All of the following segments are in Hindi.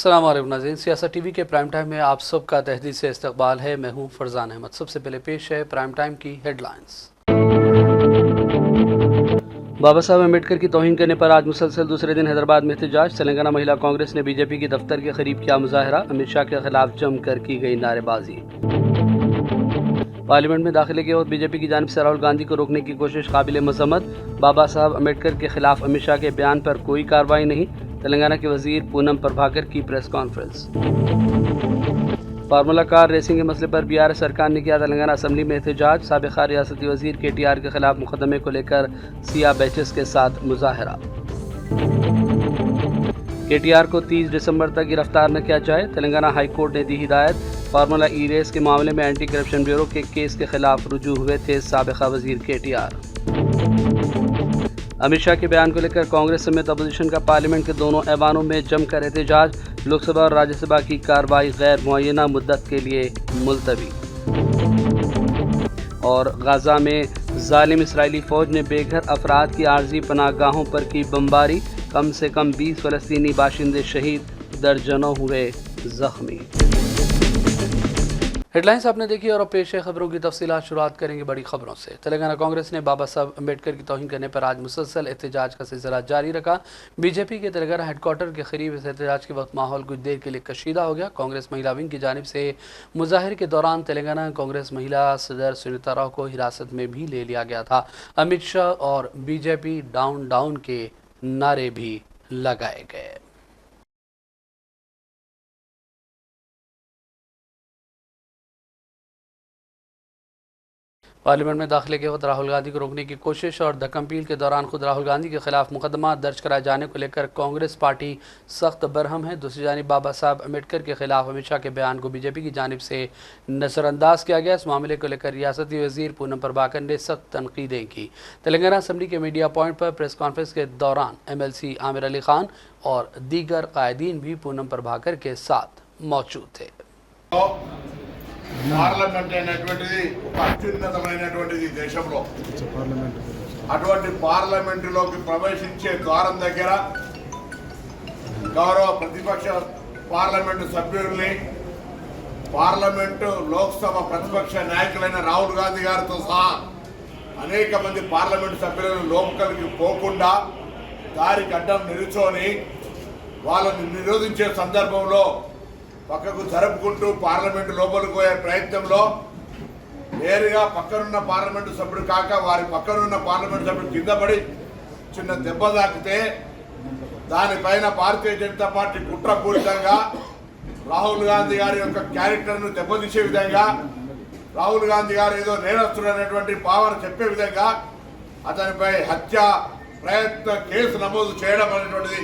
अस्सलाम वालेकुम नाज़रीन, सियासत टीवी के प्राइम टाइम में आप सबका तहदीद से इस्तकबाल है। मैं हूं फरजान अहमद। सबसे पहले पेश है प्राइम टाइम की हेडलाइंस। बाबा साहब अम्बेडकर की तौहीन करने पर आज मुसलसल दूसरे दिन हैदराबाद में एहतजाज। तेलंगाना महिला कांग्रेस ने बीजेपी के दफ्तर के करीब किया मुजाहरा। अमित शाह के खिलाफ जमकर की गई नारेबाजी। पार्लियामेंट में दाखिले के वक्त बीजेपी की जानिब से राहुल गांधी को रोकने की कोशिश काबिल मजम्मत। बाबा साहब अम्बेडकर के खिलाफ अमित शाह के बयान पर कोई कार्रवाई नहीं। तेलंगाना के वजीर पूनम प्रभाकर की press conference. Formula car racing के मसले पर बीआरएस सरकार ने किया तेलंगाना असम्बली में एहतजाज। साबिक़ा रियासती वजीर केटीआर के खिलाफ मुकदमे को लेकर सिया बैचेस के साथ मुजाहरा। केटीआर को 30 दिसंबर तक गिरफ्तार न किया जाए, तेलंगाना हाई कोर्ट ने दी हिदायत। फार्मूला ई रेस के मामले में एंटी करप्शन ब्यूरो के केस के खिलाफ रुजू हुए थे साबिक़ा वजीर केटीआर। अमित शाह के बयान को लेकर कांग्रेस समेत अपोजिशन का पार्लियामेंट के दोनों ऐवानों में जमकर एहतजाज। लोकसभा और राज्यसभा की कार्रवाई गैर मुअय्यना मुद्दत के लिए मुलतवी। और गाजा में जालिम इसराइली फौज ने बेघर अफराद की आर्जी पनाहगाहों पर की बमबारी। कम से कम 20 फ़लस्तीनी बाशिंदे शहीद, दर्जनों हुए जख्मी। हेडलाइंस आपने देखी और अब पेश है खबरों की तफसीलात। शुरुआत करेंगे बड़ी खबरों से। तेलंगाना कांग्रेस ने बाबा साहब अम्बेडकर की तौहीन करने पर आज मुसलसल एहतजाज का सिलसिला जारी रखा। बीजेपी के तेलंगाना हेडक्वार्टर के करीब इस एहतजाज के वक्त माहौल कुछ देर के लिए कशीदा हो गया। कांग्रेस महिला विंग की जानिब से मुजाहिर के दौरान तेलंगाना कांग्रेस महिला सदर सुनीता राव को हिरासत में भी ले लिया गया था। अमित शाह और बीजेपी डाउन डाउन के नारे भी लगाए गए। पार्लियामेंट में दाखिले के वक्त राहुल गांधी को रोकने की कोशिश और द कंपील के दौरान खुद राहुल गांधी के खिलाफ मुकदमा दर्ज कराए जाने को लेकर कांग्रेस पार्टी सख्त बरहम है। दूसरी जानिब बाबा साहब अम्बेडकर के खिलाफ अमित शाह के बयान को बीजेपी की जानिब से नज़रअंदाज किया गया। इस मामले को लेकर रियासती वजीर पूनम प्रभाकर ने सख्त तनकीदें की। तेलंगाना असम्बली के मीडिया पॉइंट पर प्रेस कॉन्फ्रेंस के दौरान MLC आमिर अली खान और दीगर कायदीन भी पूनम प्रभाकर के साथ मौजूद थे। పార్లమెంట్ అనేటువంటిది ఒక అత్యున్నతమైనటువంటిది దేశంలో. అటువంటి పార్లమెంటులోకి ప్రవేశించే ద్వారం దగ్గర గౌరవ ప్రతిపక్ష పార్లమెంటు సభ్యుల్ని, పార్లమెంటు లోక్సభ ప్రతిపక్ష నాయకులైన రాహుల్ గాంధీ గారితో సహా అనేక మంది పార్లమెంటు సభ్యులను లోపలికి పోకుండా దారికి అడ్డం నిలుచొని వాళ్ళని నిరోధించే సందర్భంలో పక్కకు జరుపుకుంటూ పార్లమెంటు లోపలికి పోయే ప్రయత్నంలో నేరుగా పక్కనున్న పార్లమెంటు సభ్యుడు కాక వారి పక్కనున్న పార్లమెంటు సభ్యుడు కింద పడి చిన్న దెబ్బ తాకితే దానిపైన భారతీయ జనతా పార్టీ కుట్రపూరితంగా రాహుల్ గాంధీ గారి యొక్క క్యారెక్టర్ను దెబ్బతీసే విధంగా, రాహుల్ గాంధీ గారు ఏదో నేరస్తుడనేటువంటి భావన చెప్పే విధంగా అతనిపై హత్య ప్రయత్న కేసు నమోదు చేయడం అనేటువంటిది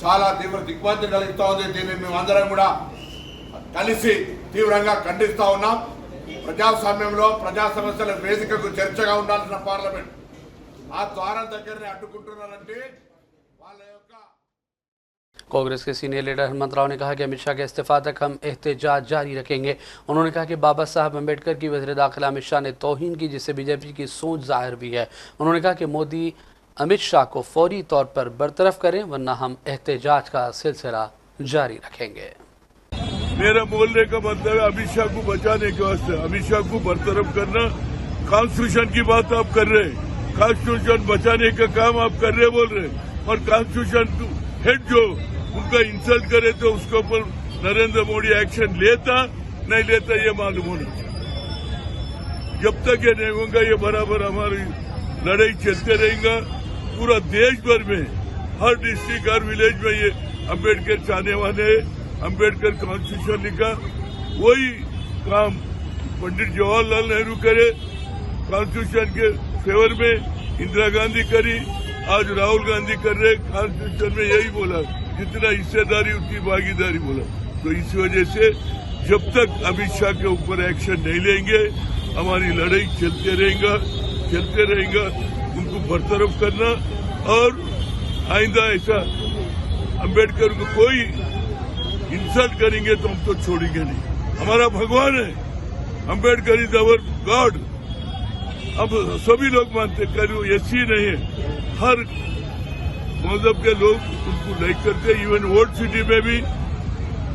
చాలా తీవ్ర దిగ్భ్రాంతి కలిగిస్తూ ఉంది. దీన్ని మేమందరం కూడా కలిసి తీవ్రంగా ఖండిస్తూ ఉన్నాం. ప్రజాస్వామ్యంలో ప్రజా సమస్యల వేదికకు చర్చగా ఉండాల్సిన పార్లమెంట్ ఆ ద్వారం దగ్గరనే అడ్డుకుంటున్నారంటే వాళ్ళ యొక్క। कांग्रेस के सीनियर लीडर हेमंत राव ने कहा कि अमित शाह के इस्तीफा तक हम एहतजाज जारी रखेंगे। उन्होंने कहा कि बाबा साहब अम्बेडकर की वज़ीर दाखिला अमित शाह ने तौहीन की, जिससे बीजेपी की सोच जाहिर भी है। उन्होंने कहा कि मोदी अमित शाह को फौरी तौर पर बरतरफ करें, वरना हम एहतजाज का सिलसिला जारी रखेंगे। मेरा बोलने का मतलब है अमित शाह को बचाने के वास्ते अमित शाह को बरतरफ करना। कॉन्स्टिट्यूशन की बात आप कर रहे हैं, कॉन्स्टिट्यूशन बचाने का काम आप कर रहे बोल रहे हैं, और कॉन्स्टिट्यूशन हेड जो उनका इंसल्ट करे तो उसके ऊपर नरेंद्र मोदी एक्शन लेता नहीं लेता ये मालूम होना चाहिए। जब तक ये नहीं होगा ये बराबर हमारी लड़ाई चलते रहेगा। पूरा देश भर में हर डिस्ट्रिक्ट हर विलेज में ये अम्बेडकर चाहने वाले अम्बेडकर कॉन्स्टिट्यूशन लिखा वही काम पंडित जवाहरलाल नेहरू करे, कॉन्स्टिट्यूशन के फेवर में इंदिरा गांधी करी, आज राहुल गांधी कर रहे। कॉन्स्टिट्यूशन में यही बोला जितना हिस्सेदारी उतनी भागीदारी बोला। तो इस वजह से जब तक अमित शाह के ऊपर एक्शन नहीं लेंगे हमारी लड़ाई चलते रहेगा। उनको बरतरफ करना और आइंदा ऐसा अम्बेडकर को कोई इंसल्ट करेंगे तो हम तो छोड़ेंगे नहीं। हमारा भगवान है, अम्बेडकर इज अवर गॉड। अब सभी लोग मानते कर ऐसी नहीं है, हर मजहब के लोग उनको लाइक करते। इवन वोट सिटी में भी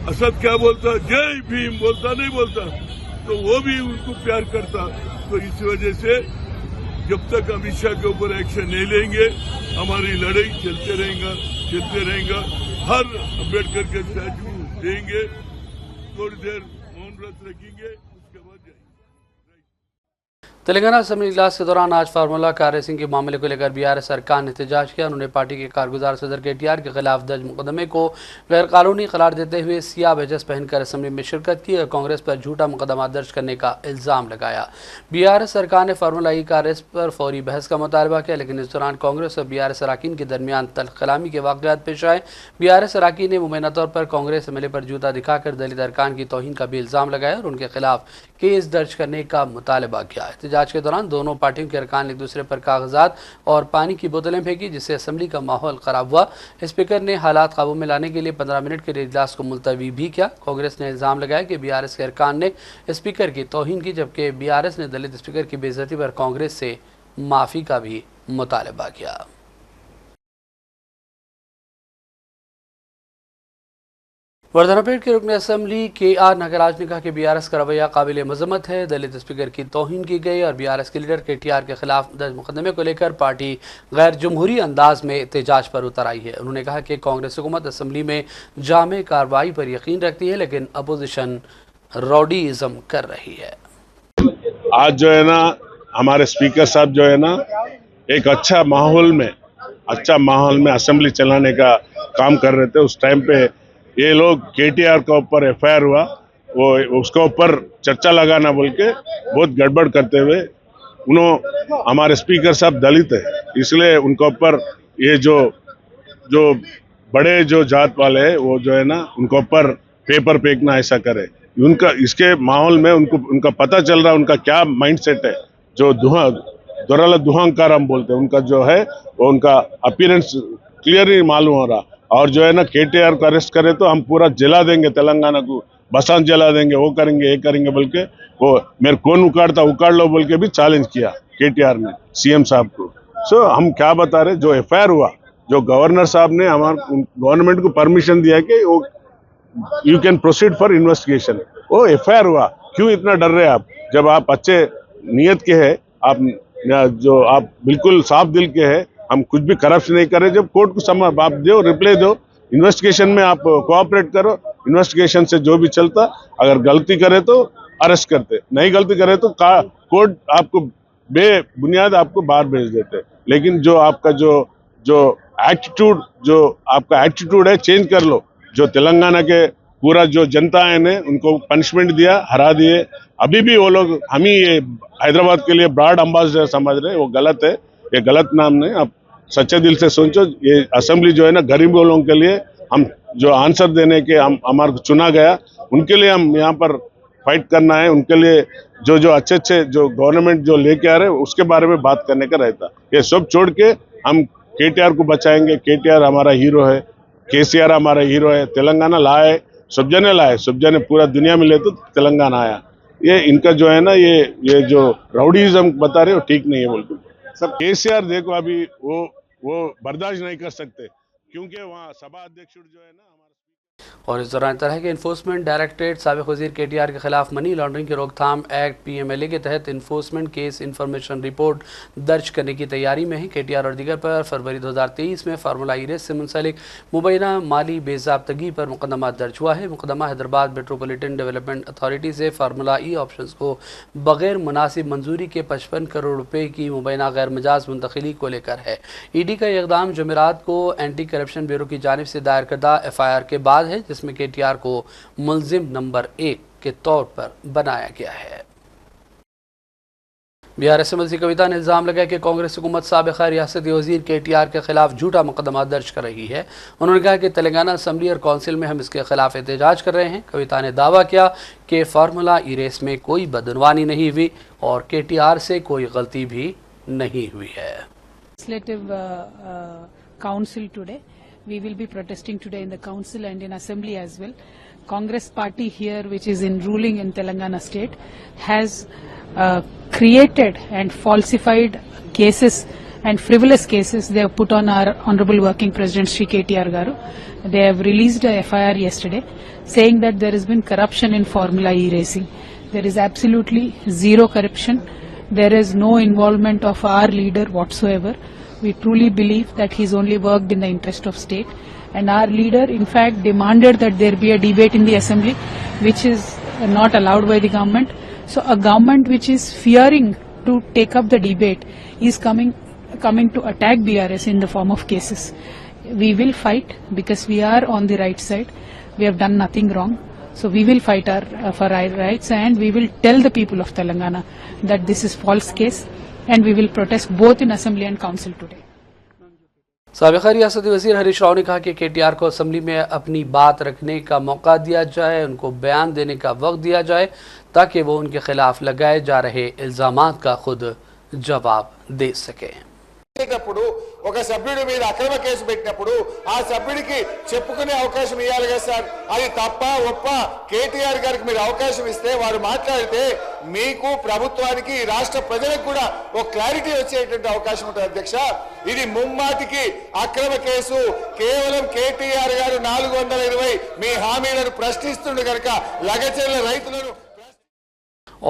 असद क्या बोलता, जय भीम बोलता, नहीं बोलता, तो वो भी उनको प्यार करता। तो इस वजह से जब तक अमित शाह के ऊपर एक्शन नहीं लेंगे हमारी लड़ाई चलते रहेगा। हर अम्बेडकर के स्टैचू देंगे, थोड़ी देर मौन व्रत रखेंगे, उसके बाद जाएंगे। तेलंगाना असेंबली इजलास के दौरान आज फार्मूला कार रेसिंग के मामले को लेकर बीआरएस अरकान ने एहतजाज किया। उन्होंने पार्टी के कारगुजार सदर केटीआर के खिलाफ दर्ज मुकदमे को गैर कानूनी करार देते हुए सियाह बैजस पहनकर असेंबली में शिरकत की और कांग्रेस पर झूठा मुकदमा दर्ज करने का इल्जाम लगाया। बीआरएस अरकान ने फार्मूला ई कार रेस पर फौरी बहस का मुतालबा किया, लेकिन इस दौरान कांग्रेस और बीआरएस अरकान के दरमियान तल्ख कलामी के वाक़यात पेश आए। बीआरएस अरकान ने मुबैना तौर पर कांग्रेस एमएलए पर जूता दिखाकर दलित अरकान की तौहीन का भी इल्जाम लगाया और उनके खिलाफ केस दर्ज करने का मुतालबा किया। एहतजाज के दौरान दोनों पार्टियों के अरकान एक दूसरे पर कागजात और पानी की बोतलें फेंकी, जिससे असेंबली का माहौल खराब हुआ। स्पीकर ने हालात काबू में लाने के लिए 15 मिनट के लिए इजलास को मुलतवी भी किया। कांग्रेस ने इल्जाम लगाया कि बीआरएस के अरकान ने स्पीकर की तौहीन की, जबकि बीआरएस ने दलित स्पीकर की बेइज्जती पर कांग्रेस से माफी का भी मुतालबा किया। वर्धनापेट के रुकन असेंबली KR नागराज ने कहा कि बीआरएस का रवैया काबिल मजम्मत है। दलित स्पीकर की तौहीन की गई और बीआरएस के लीडर KTR के खिलाफ दर्ज मुकदमे को लेकर पार्टी गैर जमहूरी अंदाज में एहतजाज पर उतर आई है। उन्होंने कहा कि कांग्रेस हुकूमत असेंबली में जामे कार्रवाई पर यकीन रखती है, लेकिन अपोजिशन रॉडीज़म कर रही है। आज जो है ना हमारे स्पीकर साहब जो है ना एक अच्छा माहौल में असेंबली चलाने का काम कर रहे थे। उस टाइम पे ये लोग KTR के ऊपर FIR हुआ, वो उसके ऊपर चर्चा लगाना बोल के बहुत गड़बड़ करते हुए हमारे स्पीकर साहब दलित है, इसलिए उनके ऊपर ये जो बड़े जो जात वाले हैं वो जो है ना उनके ऊपर पेपर फेंकना ऐसा करे। उनका इसके माहौल में उनका पता चल रहा है उनका क्या माइंडसेट है। जो दोराला दुहंकार हम बोलते हैं, उनका जो है वो उनका अपीयरेंस क्लियरली मालूम हो रहा। और जो है ना KTR को अरेस्ट करे तो हम पूरा जला देंगे, तेलंगाना को बसांत जला देंगे, वो करेंगे ये करेंगे बोल के वो मेरे कौन उखाड़ता उखाड़ लो बोल के भी चैलेंज किया KTR ने CM साहब को। सो हम क्या बता रहे, जो FIR हुआ, जो गवर्नर साहब ने हमारे गवर्नमेंट को परमिशन दिया कि वो you can proceed for investigation, वो FIR हुआ। क्यों इतना डर रहे आप? जब आप अच्छे नियत के है, आप बिल्कुल साफ दिल के है, हम कुछ भी करप्शन नहीं कर रहे। जब कोर्ट को समय आप दो, रिप्लाई दो, इन्वेस्टिगेशन में आप कोऑपरेट करो, इन्वेस्टिगेशन से जो भी चलता, अगर गलती करे तो अरेस्ट करते, नहीं गलती करे तो कोर्ट आपको बेबुनियाद आपको बाहर भेज देते। लेकिन जो आपका जो एटीट्यूड है चेंज कर लो। जो तेलंगाना के पूरा जो जनता है ने उनको पनिशमेंट दिया, हरा दिए। अभी भी वो लोग हम ही ये हैदराबाद के लिए ब्रांड एम्बेसडर समझ रहे, वो गलत है, ये गलत नाम नहीं। अब सच्चे दिल से सोचो, ये असेंबली जो है ना गरीबों लोगों के लिए हम जो आंसर देने के हमारे चुना गया, उनके लिए हम यहाँ पर फाइट करना है। उनके लिए जो अच्छे जो गवर्नमेंट जो लेके आ रहे हैं उसके बारे में बात करने का रहता। ये सब छोड़ के हम KTR को बचाएंगे। KTR हमारा हीरो है, KCR हमारा हीरो है। तेलंगाना लाए, सब जने पूरा दुनिया में ले तो तेलंगाना आया। ये इनका जो है ना ये जो राउडीज़म बता रहे हो ठीक नहीं है बिल्कुल। सब KCR देखो अभी वो बर्दाश्त नहीं कर सकते, क्योंकि वहाँ सभा अध्यक्ष जो है ना हमारा। और इस दौरान तरह के इन्फोर्समेंट डायरेक्टरेट साबिक वजीर KTR के खिलाफ मनी लॉन्ड्रिंग की रोकथाम एक्ट PMLA के तहत इन्फोर्समेंट केस इन्फॉर्मेशन रिपोर्ट दर्ज करने की तैयारी में है। KTR और दीगर पर फरवरी 2023 में फार्मूला ई रेस से मुंसलिक मुबैना माली बेज़ाब्तगी पर मुकदमा दर्ज हुआ है। मुकदमा हैदराबाद मेट्रोपॉलिटन डेवलपमेंट अथॉरिटी से फार्मूला ई ऑप्शंस को बगैर मुनासिब मंजूरी के 55 करोड़ रुपये की मुबैना गैर मजाज मुंतकिली को लेकर है। ED का इक़दाम जमेरात को एंटी करप्शन ब्यूरो की जानिब से दायर करदा FIR के बाद है, जिसमें KTR को मुलजिम नंबर 1 के तौर पर बनाया गया है। बिहार असेंबली कविता ने इल्ज़ाम लगाया कि कांग्रेस हुकूमत साबिक़ा रियासती वज़ीर KTR के खिलाफ झूठा मुकदमा दर्ज कर रही है। उन्होंने कहा कि तेलंगाना असेंबली और काउंसिल में हम इसके खिलाफ एहतजाज कर रहे हैं। कविता ने दावा किया कि फार्मूला ई रेस में कोई बदनवानी नहीं हुई और KTR से कोई गलती भी नहीं हुई है। Council today. We will be protesting today in the council and in assembly as well. Congress party here, which is in ruling in Telangana state, has created and falsified cases and frivolous cases they have put on our Honorable Working President Shri KTR Garu. They have released a FIR yesterday saying that there has been corruption in Formula E racing. There is absolutely zero corruption. There is no involvement of our leader whatsoever. We truly believe that he's only worked in the interest of state. And our leader, in fact, demanded that there be a debate in the assembly, which is not allowed by the government. So a government which is fearing to take up the debate is coming to attack BRS in the form of cases. We will fight because we are on the right side. We have done nothing wrong. So we will fight for our rights, and we will tell the people of Telangana that this is false case, and we will protest both in assembly and council today. साबिक़ा रियासती वज़ीर हरीश राव ने कहा कि KTR को असम्बली में अपनी बात रखने का मौका दिया जाए, उनको बयान देने का वक्त दिया जाए ताकि वो उनके खिलाफ लगाए जा रहे इल्ज़ामात का खुद जवाब दे सकें। ఒక సభ్యుడి మీద అక్రమ కేసు పెట్టినప్పుడు ఆ సభ్యుడికి చెప్పుకునే అవకాశం ఇవ్వాలి కదా సార్. అది తప్ప ఒప్ప కేటీఆర్ గారికి మీరు అవకాశం ఇస్తే వారు మాట్లాడితే మీకు ప్రభుత్వానికి రాష్ట్ర ప్రజలకు కూడా ఒక క్లారిటీ వచ్చేటువంటి అవకాశం ఉంటుంది అధ్యక్ష. ఇది ముమ్మాటికి అక్రమ కేసు. కేవలం కేటీఆర్ గారు 420 మీ హామీలను ప్రశ్నిస్తుండే కనుక లగచెర్ల రైతులను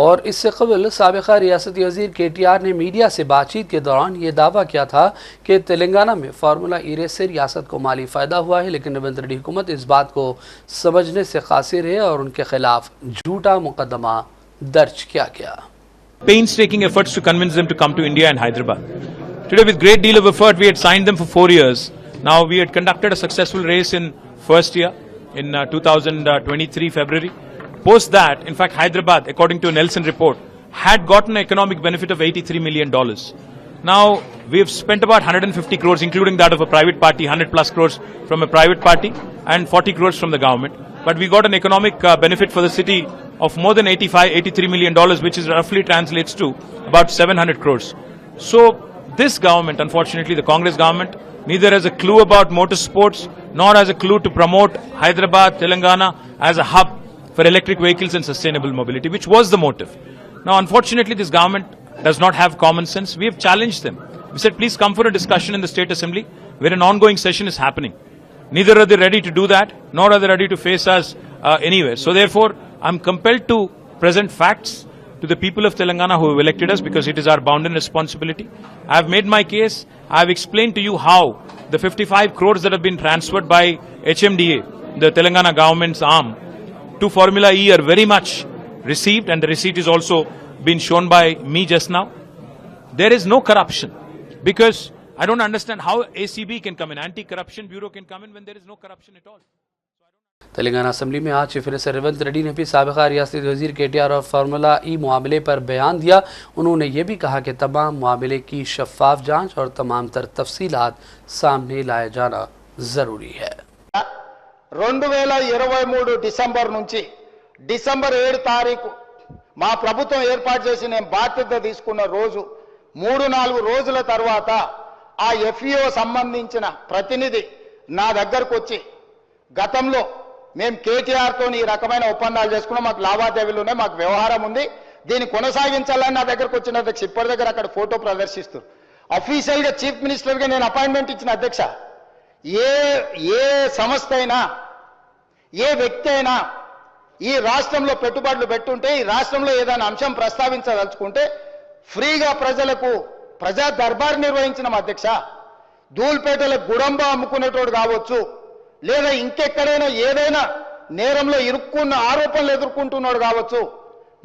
और इससे कबल साबिक़ा रियासती वज़ीर KTR ने मीडिया से बातचीत के दौरान ये दावा किया था कि तेलंगाना में फार्मूला ई रेस से रियासत को माली फ़ायदा हुआ है, लेकिन रेवंत रेड्डी हुकूमत इस बात को समझने से कासिर है और उनके खिलाफ झूठा मुकदमा दर्ज किया गया। Painstaking efforts to convince them to come to India and Hyderabad. Today, with great deal of effort, we had signed them for 4 years. Now, we had conducted a successful race in first year in 2023 February. Post that, in fact, Hyderabad, according to a Nelson report, had gotten an economic benefit of $83 million. Now, we have spent about 150 crores, including that of a private party, 100 plus crores from a private party, and 40 crores from the government. But we got an economic benefit for the city of more than $83 million, which is roughly translates to about 700 crores. So, this government, unfortunately, the Congress government, neither has a clue about motorsports, nor has a clue to promote Hyderabad, Telangana as a hub for electric vehicles and sustainable mobility, which was the motive. Now, unfortunately, this government does not have common sense. We have challenged them. We said, please come for a discussion in the State Assembly where an ongoing session is happening. Neither are they ready to do that, nor are they ready to face us anywhere. So therefore, I'm compelled to present facts to the people of Telangana who have elected us, because it is our bounden responsibility. I've made my case. I've explained to you how the 55 crores that have been transferred by HMDA, the Telangana government's arm, to Formula E are very much received, and the receipt is also been shown by me just now. There is no corruption, because I don't understand how ACB can come in, Anti-Corruption Bureau can come in when there is no corruption at all. Telangana assembly में आज चीफ मिनिस्टर रेवंत रेड्डी ने भी साबिक़ा रियासती वज़ीर KTR और फार्मूला ई मामले पर बयान दिया। उन्होंने ये भी कहा कि तमाम मामले की शफाफ जांच और तमाम तर तफसीलात सामने लाया जाना ज़रूरी है। 2023 డిసెంబర్ నుంచి డిసెంబర్ 7 తారీఖు మా ప్రభుత్వం ఏర్పాటు చేసి నేను బాధ్యత తీసుకున్న రోజు 3-4 రోజుల తర్వాత ఆ FEO సంబంధించిన ప్రతినిధి నా దగ్గరకు వచ్చి, గతంలో మేము KTR తోని ఈ రకమైన ఒప్పందాలు చేసుకున్నాం, మాకు లావాదేవీలు ఉన్నాయి, మాకు వ్యవహారం ఉంది, దీన్ని కొనసాగించాలని నా దగ్గరకు వచ్చిన అధ్యక్ష. ఇప్పటి దగ్గర అక్కడ ఫోటో ప్రదర్శిస్తారు. అఫీషియల్ గా చీఫ్ మినిస్టర్ గా నేను అపాయింట్మెంట్ ఇచ్చిన అధ్యక్ష. ఏ సంస్థ అయినా, ఏ వ్యక్తి అయినా ఈ రాష్ట్రంలో పెట్టుబడులు పెట్టుంటే, ఈ రాష్ట్రంలో ఏదైనా అంశం ప్రస్తావించదలుచుకుంటే ఫ్రీగా ప్రజలకు ప్రజా దర్బార్ నిర్వహించిన అధ్యక్ష. ధూల్పేటలో గుడంబ అమ్ముకునేటోడు కావచ్చు, లేదా ఇంకెక్కడైనా ఏదైనా నేరంలో ఇరుక్కున్న ఆరోపణలు ఎదుర్కొంటున్నాడు కావచ్చు,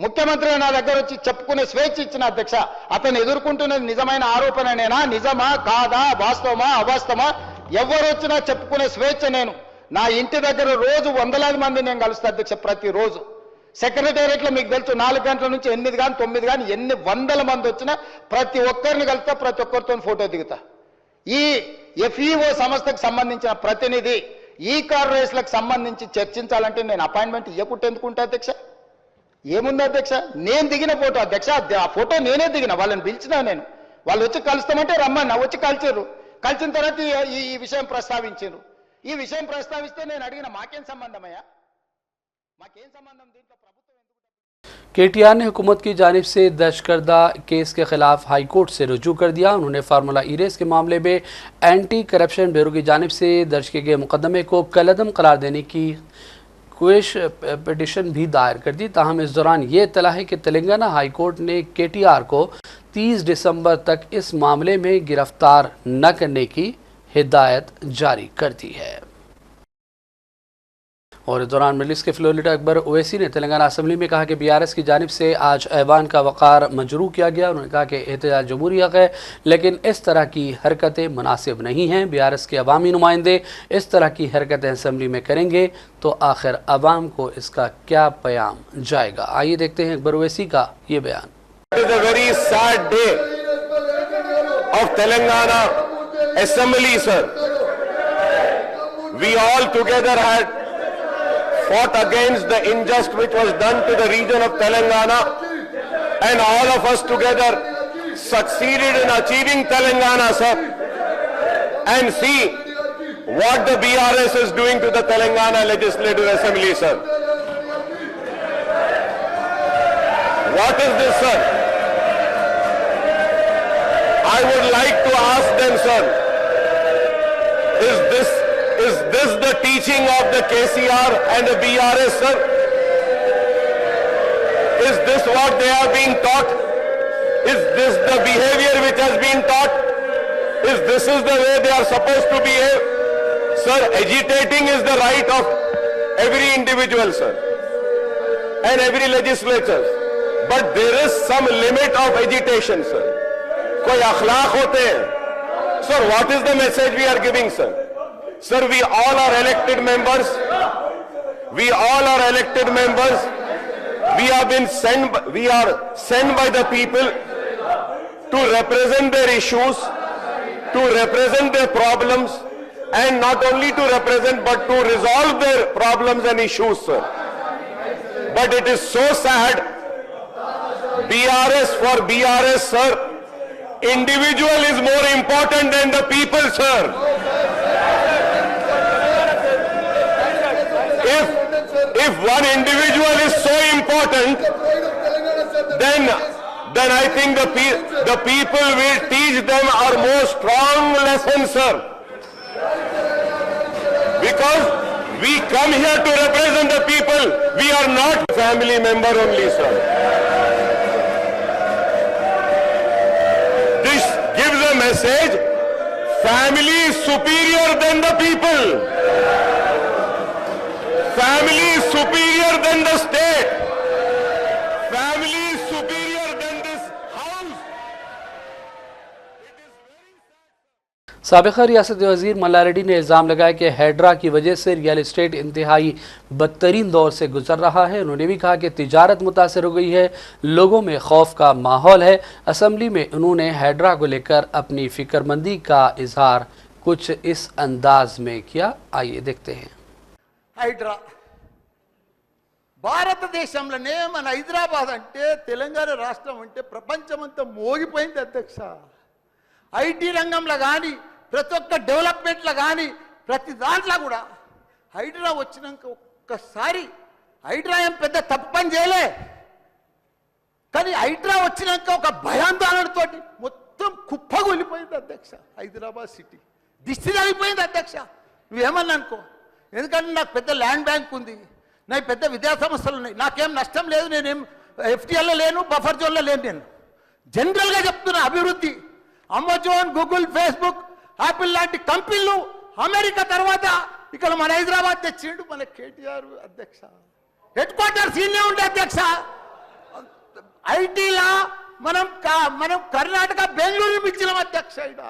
ముఖ్యమంత్రి నా దగ్గర వచ్చి చెప్పుకునే స్వేచ్ఛ ఇచ్చిన అధ్యక్ష. అతను ఎదుర్కొంటున్నది నిజమైన ఆరోపణనేనా, నిజమా కాదా, వాస్తవమా అవాస్తవమా, ఎవరు వచ్చినా చెప్పుకునే స్వేచ్ఛ. నేను నా ఇంటి దగ్గర రోజు వందలాది మంది నేను కలుస్తా అధ్యక్ష. ప్రతిరోజు సెక్రటేరియట్లో మీకు తెలుసు 4 గంటల నుంచి 8 కానీ 9 కానీ ఎన్ని వందల మంది వచ్చినా ప్రతి ఒక్కరిని కలుస్తా, ప్రతి ఒక్కరితో ఫోటో దిగుతా. ఈ FEO సంస్థకు సంబంధించిన ప్రతినిధి ఈ కార్ రేస్లకు సంబంధించి చర్చించాలంటే నేను అపాయింట్మెంట్ ఇవ్వకుంటే ఎందుకుంటా అధ్యక్ష? ఏముంది అధ్యక్ష? నేను దిగిన ఫోటో అధ్యక్ష, ఆ ఫోటో నేనే దిగిన, వాళ్ళని పిలిచినా నేను. వాళ్ళు వచ్చి కలుస్తామంటే రమ్మన్నా, వచ్చి కలిచారు. కలిసిన తర్వాత ఈ విషయం ప్రస్తావించారు. ఈ విషయం ప్రస్తావిస్తే నేను అడిగిన మాకేం సంబంధమయ్యా? మాకేం సంబంధం దీంట్లో? ప్రభుత్వం ఎందుకు KTR ने हुकूमत की जानिब से दर्ज करदा केस के खिलाफ हाई कोर्ट से रुजू कर दिया। उन्होंने फार्मूला ई रेस के मामले में एंटी करप्शन ब्यूरो की जानिब से दर्ज किए गए मुकदमे को कलअदम करार देने की क्वेश पिटिशन भी दायर कर दी। ताहम इस दौरान ये इत्तला है कि तेलंगाना हाई कोर्ट ने KTR को 30 दिसंबर तक इस मामले में गिरफ्तार न करने की हिदायत जारी कर दी है। और इस दौरान मजलिस के फ्लोर लीडर अकबर ओवैसी ने तेलंगाना असम्बली में कहा कि BRS की जानिब से आज ऐवान का वक़ार मजरू किया गया। उन्होंने कहा कि एहतजाज जमहूरी हक़ है, लेकिन इस तरह की हरकतें मुनासिब नहीं हैं। BRS के अवामी नुमाइंदे इस तरह की हरकतें असम्बली में करेंगे तो आखिर अवाम को इसका क्या पैगाम जाएगा। आइए देखते हैं अकबर ओवैसी का ये बयान। It is a very sad day of Telangana Assembly, sir. We all together had fought against the injustice which was done to the region of Telangana, and all of us together succeeded in achieving Telangana, sir. And see what the BRS is doing to the Telangana Legislative Assembly, sir. What is this, sir? I would like to ask them, sir, is this the teaching of the KCR and the BRS, sir? Is this what they are being taught? Is this the behavior which has been taught? Is this the way they are supposed to behave? Sir, agitating is the right of every individual, sir, and every legislature. But there is some limit of agitation, sir. कोई अखलाक होते हैं. Sir, what is the message we are giving, sir? Sir, we all are elected members. We all are elected members. We are sent by the people to represent their issues, to represent their problems, and not only to represent but to resolve their problems and issues, sir. But it is so sad. BRS for BRS, sir, individual is more important than the people, sir. If one individual is so important, then I think the people will teach them our more strong lesson, sir. Because we come here to represent the people. We are not family member only, sir. Gives a message, family is superior than the people. Family is superior than the state. Family is superior than this house. साबिक़ा रियासत वज़ीर मल्ला रेड्डी ने इल्ज़ाम लगाया कि हैड्रा की वजह से रियल इस्टेट इंतहाई बदतरीन दौर से गुजर रहा है। उन्होंने भी कहा कि तिजारत मुतासर हो गई है, लोगों में खौफ का माहौल है। असम्बली में उन्होंने हैड्रा को लेकर अपनी फिक्रमंदी का इजहार कुछ इस अंदाज में किया। आइए देखते हैं। హైడ్రా భారతదేశంలోనే మన హైదరాబాద్ అంటే తెలంగాణ రాష్ట్రం అంటే ప్రపంచమంతా మోగిపోయింది అధ్యక్ష. ఐటీ రంగంలో కానీ ప్రతి ఒక్క డెవలప్మెంట్లో కానీ ప్రతి దాంట్లో కూడా హైడ్రా వచ్చినాక ఒక్కసారి హైడ్రా ఏం పెద్ద తప్పు పని చేయలే, కానీ హైడ్రా వచ్చినాక ఒక భయాందోళనతో మొత్తం కుప్పగొలిపోయింది అధ్యక్ష. హైదరాబాద్ సిటీ దిష్టి తగిలిపోయింది అధ్యక్ష. నువ్వేమన్నా అనుకో, ఎందుకంటే నాకు పెద్ద ల్యాండ్ బ్యాంక్ ఉంది, నాకు పెద్ద విద్యా సంస్థలు ఉన్నాయి, నాకేం నష్టం లేదు, నేనేం FTLలో లేను, బఫర్ జోన్లో లేను. నేను జనరల్గా చెప్తున్నా, అభివృద్ధి అమెజాన్, గూగుల్, ఫేస్బుక్, యాపిల్ లాంటి కంపెనీలు అమెరికా తర్వాత ఇక్కడ మన హైదరాబాద్ తెచ్చిండు మన కేటీఆర్ అధ్యక్ష. హెడ్ క్వార్టర్స్ ఈయనే ఉండే అధ్యక్ష. ఐటీలా మనం కర్ణాటక బెంగళూరు మించినాం అధ్యక్ష. ఇక్కడ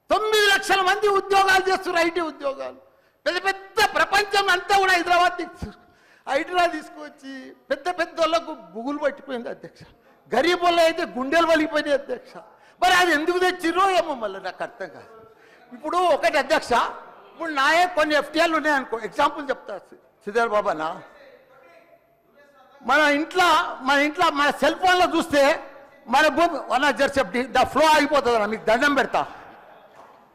9 లక్షల మంది ఉద్యోగాలు చేస్తున్నారు, ఐటీ ఉద్యోగాలు. పెద్ద పెద్ద ప్రపంచం అంతా కూడా హైదరాబాద్ తీసుకొచ్చి పెద్ద పెద్ద వాళ్ళకు బుగులు పట్టిపోయింది అధ్యక్ష. గరీబ్ వాళ్ళు అయితే గుండెలు వలిగిపోయినాయి అధ్యక్ష. మరి అది ఎందుకు తెచ్చిర్రో ఏమో మళ్ళీ నాకు అర్థం కాదు. ఇప్పుడు ఒకటి అధ్యక్ష, ఇప్పుడు నాయే కొన్ని FTL ఉన్నాయనుకో, ఎగ్జాంపుల్ చెప్తా శ్రీధర్ బాబానా. మన ఇంట్లో మన సెల్ ఫోన్లో చూస్తే మన భూమి ద ఫ్లో ఆగిపోతుంది. మీకు దండం పెడతా,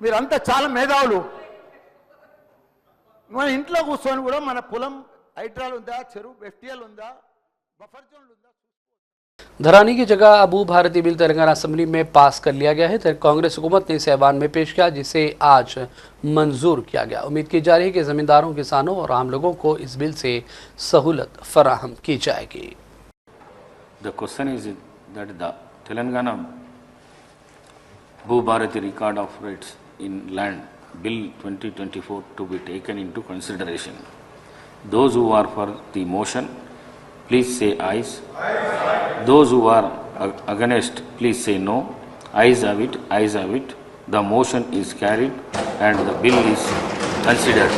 మీరంతా చాలా మేధావులు. మన ఇంట్లో కూర్చొని కూడా మన పొలం హైడ్రాల్ ఉందా, చెరువు FTL ఉందా, బఫర్ జోన్లు ఉందా. धरानी की जगह अबू भारती बिल तेलंगाना असेंबली में पास कर लिया गया है। कांग्रेस हुकूमत ने इसे ऐवान में पेश किया, जिसे आज मंजूर किया गया। उम्मीद की जा रही है कि जमींदारों, किसानों और आम लोगों को इस बिल से सहूलत फराहम की जाएगी। The question is that the Telangana Bhu Bharati Record of Rights in Land Bill 2024 to be taken into consideration. Those who are for the motion, please say ayes. Those who are against, please say no. Ayes have it, ayes have it. The motion is carried and the bill is considered.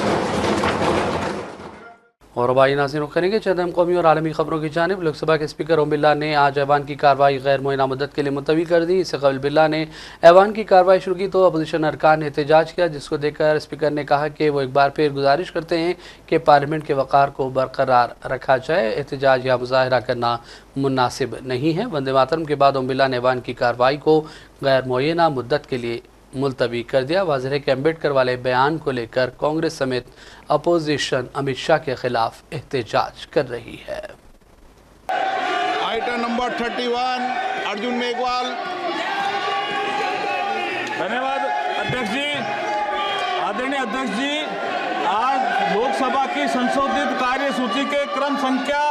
और भाई नाज़रीन करेंगे चंद अहम कौमी और आलमी खबरों की जानिब। लोकसभा के स्पीकर ओम बिरला ने आज ऐवान की कार्रवाई गैर मुअय्यना मुद्दत के लिए मुलतवी कर दी। इससे कबल बिरला ने ऐवान की कार्रवाई शुरू की तो अपोजिशन अरकान ने एहतजाज किया, जिसको देखकर स्पीकर ने कहा कि वो एक बार फिर गुजारिश करते हैं कि पार्लियामेंट के वक़ार को बरकरार रखा जाए। एहतजाज या मुजाहरा करना मुनासिब नहीं है। वंदे मातरम के बाद ओम बिरला ने ऐवान की कार्रवाई को गैर मुअय्यना मुद्दत के लिए मुलतवी कर दिया। वाज़ेह है कि अम्बेडकर वाले बयान को लेकर कांग्रेस समेत अपोजिशन अमित शाह के खिलाफ एहतजाज कर रही है। Item number 31 Arjun Meghwal. धन्यवाद अध्यक्ष जी। आदरणीय अध्यक्ष जी, आज लोकसभा की संशोधित कार्यसूची के क्रम संख्या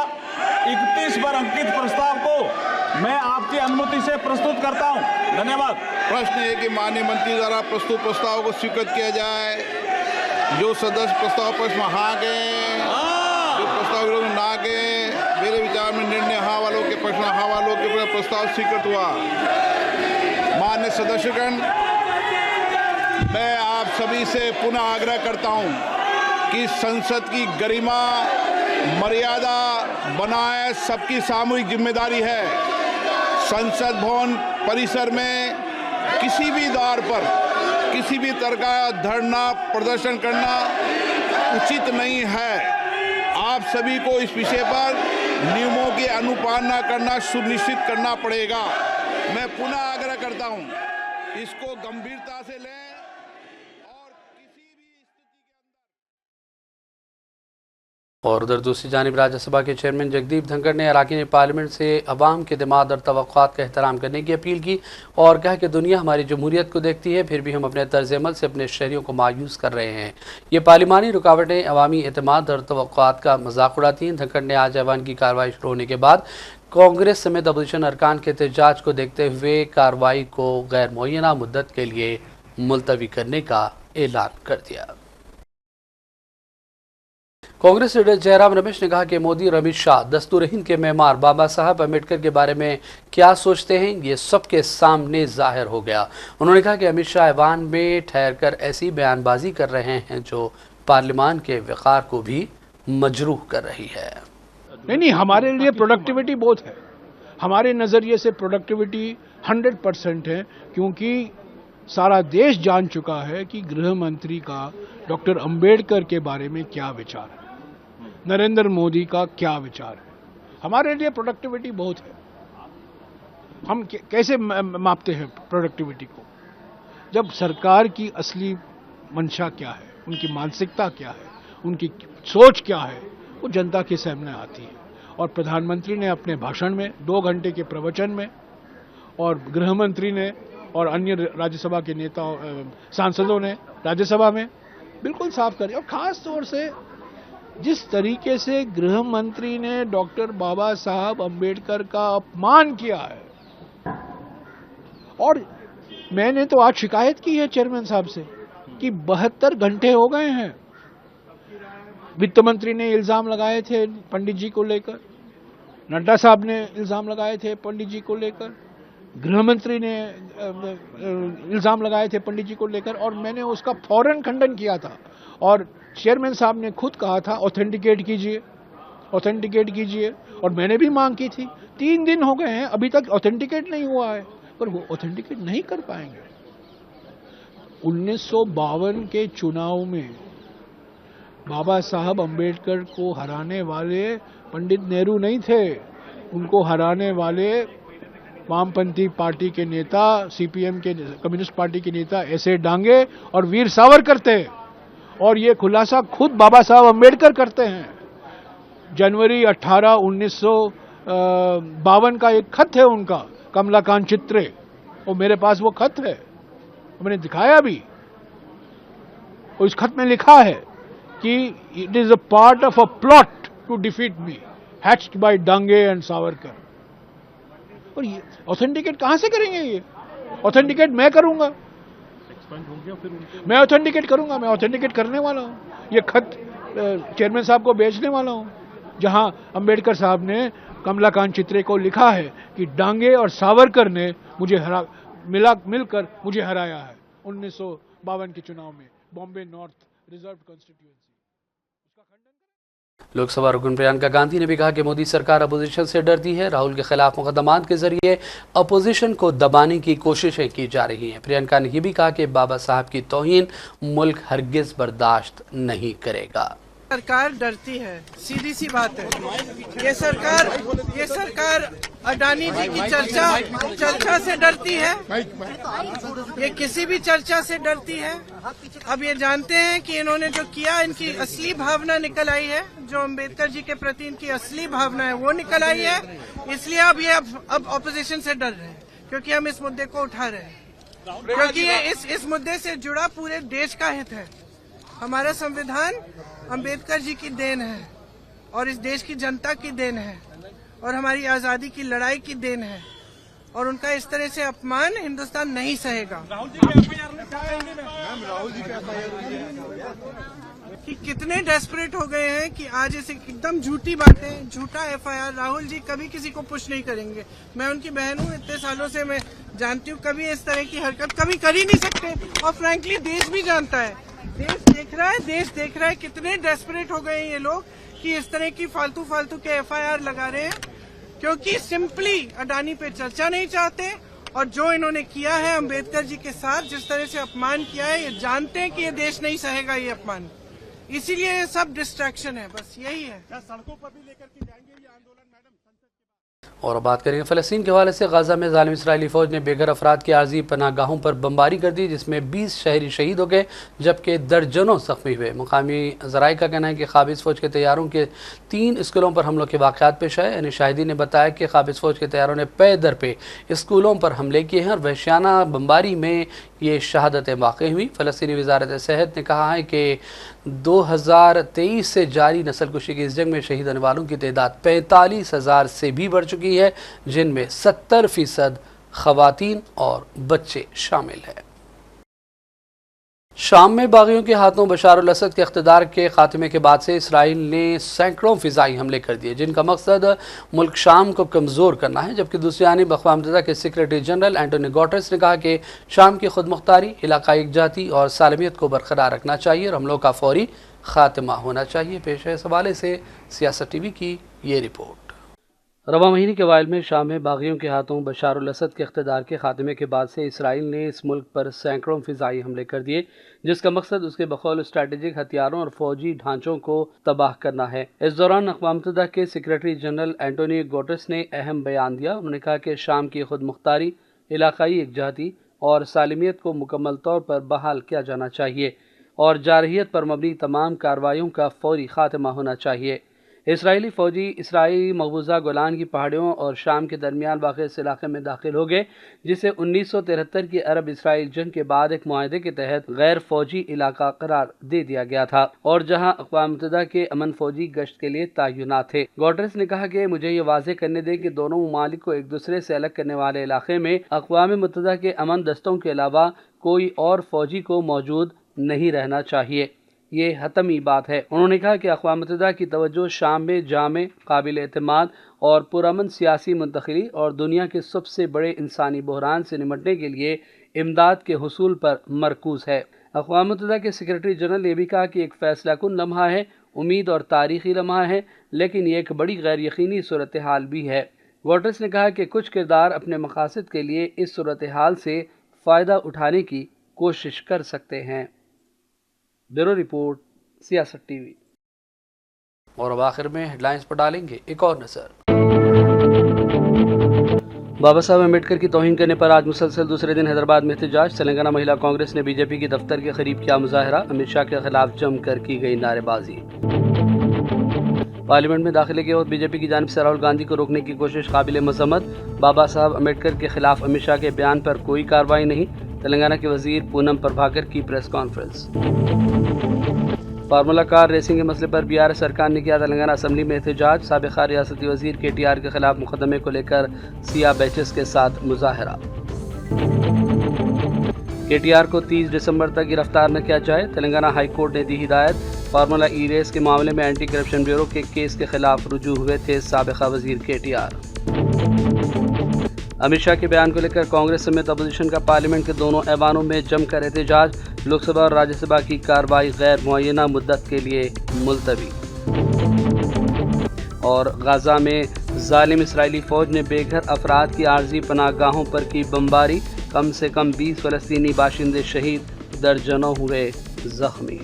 31 पर अंकित प्रस्ताव को मैं आपकी अनुमति से प्रस्तुत करता हूं। धन्यवाद। प्रश्न है कि माननीय मंत्री द्वारा प्रस्तुत प्रस्ताव को स्वीकृत किया जाए। जो सदस्य प्रस्ताव पर हाँ गए, जो प्रस्ताव विरोध में ना गए, मेरे विचार में निर्णय हाँ वालों के पक्ष में हाँ वालों के प्रस्ताव स्वीकृत हुआ। माननीय सदस्यगण, मैं आप सभी से पुनः आग्रह करता हूं कि संसद की गरिमा मर्यादा बनाए सबकी सामूहिक जिम्मेदारी है। संसद भवन परिसर में किसी भी द्वार पर किसी भी तरह का धरना प्रदर्शन करना उचित नहीं है। आप सभी को इस विषय पर नियमों की अनुपालना करना सुनिश्चित करना पड़ेगा। मैं पुनः आग्रह करता हूं, इसको गंभीरता से लें। और उधर दूसरी जानिब राज्यसभा के चेयरमैन जगदीप धनखड़ ने अरकान पार्लियामेंट से अवाम के दिमाग और तवक्कुआत का एहतराम करने की अपील की और कहा कि दुनिया हमारी जमहूरियत को देखती है, फिर भी हम अपने तर्ज अमल से अपने शहरियों को मायूस कर रहे हैं। ये पार्लिमानी रुकावटें अवामी एतमाद और तवक्कुआत का मजाक उड़ाती हैं। धनखड़ ने आज ऐवान की कार्रवाई शुरू होने के बाद कांग्रेस समेत अपोजिशन अरकान के एहतजाज को देखते हुए कार्रवाई को गैर मुअय्यना मुद्दत के लिए मुलतवी करने का ऐलान कर दिया। कांग्रेस लीडर जयराम रमेश ने कहा कि मोदी और अमित शाह दस्तूर हिंद के मेहमान बाबा साहब अम्बेडकर के बारे में क्या सोचते हैं, ये सबके सामने जाहिर हो गया। उन्होंने कहा कि अमित शाह ऐवान में ठहरकर ऐसी बयानबाजी कर रहे हैं जो पार्लियामान के वक़ार को भी मजरूह कर रही है। नहीं, हमारे लिए प्रोडक्टिविटी बहुत है। हमारे नज़रिए से प्रोडक्टिविटी 100% है, क्योंकि सारा देश जान चुका है कि गृह मंत्री का डॉक्टर अंबेडकर के बारे में क्या विचार है, नरेंद्र मोदी का क्या विचार है। हमारे लिए प्रोडक्टिविटी बहुत है। हम कैसे मापते हैं प्रोडक्टिविटी को? जब सरकार की असली मंशा क्या है, उनकी मानसिकता क्या है, उनकी सोच क्या है, वो जनता के सामने आती है। और प्रधानमंत्री ने अपने भाषण में 2 घंटे के प्रवचन में और गृह मंत्री ने और अन्य राज्यसभा के नेता सांसदों ने राज्यसभा में बिल्कुल साफ करी। और खास तौर से जिस तरीके से गृह मंत्री ने डॉक्टर बाबा साहब अंबेडकर का अपमान किया है, और मैंने तो आज शिकायत की है चेयरमैन साहब से कि 72 घंटे हो गए हैं। वित्त मंत्री ने इल्जाम लगाए थे पंडित जी को लेकर, नड्डा साहब ने इल्जाम लगाए थे पंडित जी को लेकर, गृह मंत्री ने इल्जाम लगाए थे पंडित जी को लेकर, और मैंने उसका फौरन खंडन किया था। और चेयरमैन साहब ने खुद कहा था ऑथेंटिकेट कीजिए, और मैंने भी मांग की थी। 3 दिन हो गए हैं, अभी तक ऑथेंटिकेट नहीं हुआ है, पर वो ऑथेंटिकेट नहीं कर पाएंगे। 1952 के चुनाव में बाबा साहब अंबेडकर को हराने वाले पंडित नेहरू नहीं थे, उनको हराने वाले वामपंथी पार्टी के नेता, सीपीएम के कम्युनिस्ट पार्टी के नेता ऐसे डांगे और वीर सावरकर थे। और ये खुलासा खुद बाबा साहब अंबेडकर करते हैं। जनवरी 18, 1952 का एक खत है उनका, कमलाकांत चित्रे, और मेरे पास वो खत है, मैंने दिखाया भी। और इस खत में लिखा है कि it is a part of a plot to defeat me, hatched by Dange and Savarkar. और ये ऑथेंटिकेट कहां से करेंगे? ये ऑथेंटिकेट मैं करूंगा, मैं ऑथेंटिकेट करूंगा, मैं ऑथेंटिकेट करने वाला हूं। ये खत चेयरमैन साहब को भेजने वाला हूं, जहां अंबेडकर साहब ने कमलाकांत चित्रे को लिखा है कि डांगे और सावरकर ने मुझे मिलकर मुझे हराया है 1952 के चुनाव में, Bombay north reserve constituency. Lok Sabha रुकन प्रियंका गांधी ने भी कहा कि मोदी सरकार अपोजिशन से डरती है। राहुल के खिलाफ मुकदमात के जरिए अपोजिशन को दबाने की कोशिशें की जा रही हैं। प्रियंका ने यह भी कहा कि बाबा साहब की तौहीन मुल्क हरगिज बर्दाश्त नहीं करेगा। सरकार डरती है, सीधी सी बात है। ये सरकार अडानी जी की चर्चा से डरती है, ये किसी भी चर्चा से डरती है। अब ये जानते हैं कि इन्होंने जो किया, इनकी असली भावना निकल आई है, जो अम्बेडकर जी के प्रति इनकी असली भावना है वो निकल आई है। इसलिए अब ये अब ऑपोजिशन से डर रहे हैं, क्योंकि हम इस मुद्दे को उठा रहे हैं, क्योंकि ये इस मुद्दे से जुड़ा पूरे देश का हित है। हमारा संविधान अम्बेडकर जी की देन है और इस देश की जनता की देन है और हमारी आजादी की लड़ाई की देन है, और उनका इस तरह से अपमान हिंदुस्तान नहीं सहेगा। कि कितने डेस्परेट हो गए हैं कि आज ऐसे एकदम झूठी बातें, झूठा एफआईआर। राहुल जी कभी किसी को पुश नहीं करेंगे। मैं उनकी बहन हूँ, इतने सालों से मैं जानती हूँ, कभी इस तरह की हरकत कभी कर ही नहीं सकते। और फ्रैंकली देश भी जानता है, देश देख रहा है कितने डेस्परेट हो गए हैं ये लोग कि इस तरह की फालतू के एफआईआर लगा रहे हैं, क्योंकि सिंपली अडानी पे चर्चा नहीं चाहते। और जो इन्होंने किया है अम्बेडकर जी के साथ, जिस तरह से अपमान किया है, ये जानते हैं कि ये देश नहीं सहेगा ये अपमान, इसीलिए ये सब डिस्ट्रैक्शन है, बस यही है। सड़कों पर भी लेकर के जाएंगे ये आंदोलन मैडम? और बात करेंगे फ़लस्तीन के हवाले से। गाज़ा में ज़ालिम इसराइली फ़ौज ने बेघर अफराद की आर्जी पनाहगाहों पर बमबारी कर दी, जिसमें 20 शहरी शहीद हो गए जबकि दर्जनों ज़ख्मी हुए। मुकामी ज़राए का कहना है कि क़ाबिज़ फ़ौज के तैयारों के 3 स्कूलों पर हमलों के वाक़यात पेश आए। यानी शाहिदीन ने बताया कि क़ाबिज़ फ़ौज के तैयारों ने पे दर पे स्कूलों पर हमले किए हैं और वहशियाना बमबारी में ये शहादतें वाक़ई हुई। फ़लस्तीनी वज़ारत सेहत ने कहा है कि 2023 से जारी नस्लकुशी की इस जंग में शहीद होने वालों की तादाद 45,000 से भी बढ़ चुकी है, जिनमें 70% ख़वातीन और बच्चे शामिल हैं। शाम में बागियों के हाथों बशार अल असद के इक़्तिदार के खात्मे के बाद से इसराइल ने सैकड़ों फ़िज़ाई हमले कर दिए, जिनका मकसद मुल्क शाम को कमज़ोर करना है। जबकि दूसरी जानिब अक़वाम मुत्तहिदा के सेक्रेटरी जनरल एंटोनियो गुटेरेस ने कहा कि शाम की खुद मुख्तारी, इलाकाई एकजाती और सालमियत को बरकरार रखना चाहिए और हमलों का फौरी खात्मा होना चाहिए। पेश है इस हवाले से सियासत टीवी की ये रिपोर्ट। रवा महीने के अवाइल में शाम में बागियों के हाथों बशार अल असद के इक़्तिदार के खात्मे के बाद से इसराइल ने इस मुल्क पर सैकड़ों फ़िज़ाई हमले कर दिए, जिसका मकसद उसके बकौल स्ट्रैटेजिक हथियारों और फौजी ढांचों को तबाह करना है। इस दौरान अक़वाम मुत्तहिदा के सेक्रेटरी जनरल एंटोनियो गुटेरेस ने अहम बयान दिया। उन्होंने कहा कि शाम की खुद मुख्तारी, इलाकाई एकजाती और सालमियत को मुकम्मल तौर पर बहाल किया जाना चाहिए और जारहियत पर मबनी तमाम कार्रवाइयों का फौरी खात्मा होना चाहिए। इसराइली फ़ौजी इसराइली मकबूजा गोलान की पहाड़ियों और शाम के दरमियान वाक़ इस इलाक़े में दाखिल हो गए, जिसे 1973 की अरब इसराइल जंग के बाद एक मुआहदे के तहत गैर फ़ौजी इलाका करार दे दिया गया था और जहां अक़वाम मुत्तहिदा के अमन फ़ौजी गश्त के लिए तैनात थे। गुटेरेस ने कहा कि मुझे ये वाज़ेह करने दें कि दोनों ममालिक को एक दूसरे से अलग करने वाले इलाक़े में अक़वाम मुत्तहिदा के अमन दस्तों के अलावा कोई और फ़ौजी को मौजूद नहीं रहना चाहिए। ये हतमी बात है। उन्होंने कहा कि अक़वाम मुत्तहिदा की तवज्जो शाम में जामे, काबिल एतमाद और पुरअमन सियासी मुंतक़िली और दुनिया के सबसे बड़े इंसानी बहरान से निमटने के लिए इमदाद के हुसूल पर मरकूज़ है। अक़वाम मुत्तहिदा के सेक्रेटरी जनरल ने भी कहा कि एक फ़ैसला कुन लम्हा है, उम्मीद और तारीख़ी लम्हा है, लेकिन ये एक बड़ी गैर यकीनी सूरत हाल भी है। गुटेरेस ने कहा कि कुछ किरदार अपने मकासद के लिए इस सूरत हाल से फ़ायदा उठाने की कोशिश कर सकते हैं। ब्यूरो रिपोर्ट, सियासत टीवी। और अब आखिर में हेडलाइंस पर डालेंगे एक और नज़र। बाबा साहब अम्बेडकर की तौहीन करने पर आज मुसलसल दूसरे दिन हैदराबाद में एहतजाज। तेलंगाना महिला कांग्रेस ने बीजेपी की दफ्तर के करीब किया मुजाहरा। अमित शाह के खिलाफ जमकर की गई नारेबाजी। पार्लियामेंट में दाखिले के वक्त बीजेपी की जानिब से राहुल गांधी को रोकने की कोशिश काबिल मजम्मत। बाबा साहब अम्बेडकर के खिलाफ अमित शाह के बयान पर कोई कार्रवाई नहीं। तेलंगाना के वजीर पूनम प्रभाकर की press conference. Formula car racing के मसले पर BRS सरकार ने किया तेलंगाना असम्बली में एहतजाज। साबिक़ा रियासती वजीर KTR के खिलाफ मुकदमे को लेकर सिया बैचेस के साथ मुजाहरा। KTR को 30 दिसंबर तक गिरफ्तार न किया जाए, तेलंगाना हाई कोर्ट ने दी हिदायत। फार्मूला रेस के मामले में एंटी करप्शन ब्यूरो के केस के खिलाफ रुजू हुए थे साबिक़ा वजीर KTR। अमित शाह के बयान को लेकर कांग्रेस समेत अपोजिशन का पार्लियामेंट के दोनों ऐवानों में जमकर एहतजाज। लोकसभा और राज्यसभा की कार्रवाई गैर मुअय्यना मुद्दत के लिए मुलतवी। और गाजा में जालिम इसराइली फौज ने बेघर अफराद की आर्जी पनाहगाहों पर की बमबारी। कम से कम 20 फ़लस्तीनी बाशिंदे शहीद, दर्जनों हुए जख्मी।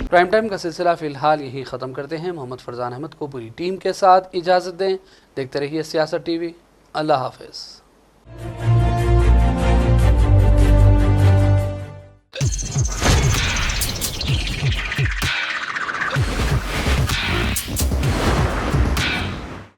प्राइम टाइम का सिलसिला फ़िलहाल यहीं ख़त्म करते हैं। मोहम्मद फरजान अहमद को पूरी टीम के साथ इजाज़त दें। देखते रहिए सियासत TV। अल्लाह हाफ़िज़।